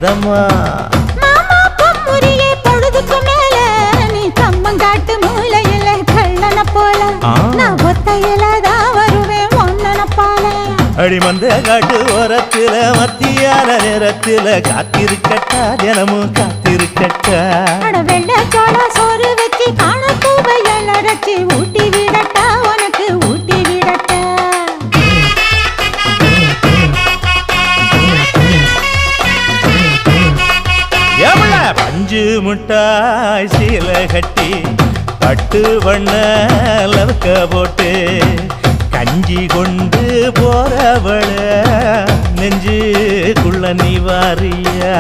ரம்மா மாமா பொம்முரியே பொழுதுக்கு மேல நீ கம்மங்காட்டு மூலையில கள்ளன போல நான் ஒத்தையில தான் வருவேன் ஒன்னன போல அடிமந்த காட்டு ஓரத்துல மத்தியான நேரத்துல காத்திருக்கட்டா தினமும் காத்திருக்கட்டா வெள்ள சோள சோறு வச்சு காண பூவையல் அரைச்சி ஊட்டி விடட்டா உனக்கு ஊட்டி விடட்டா எவ்வள பஞ்சு முட்டாய் சீல கட்டி பட்டு வண்ண லவக்க போட்டு கஞ்சி கொண்டு போறவள நெஞ்சுக்குள்ள நீ வாரியா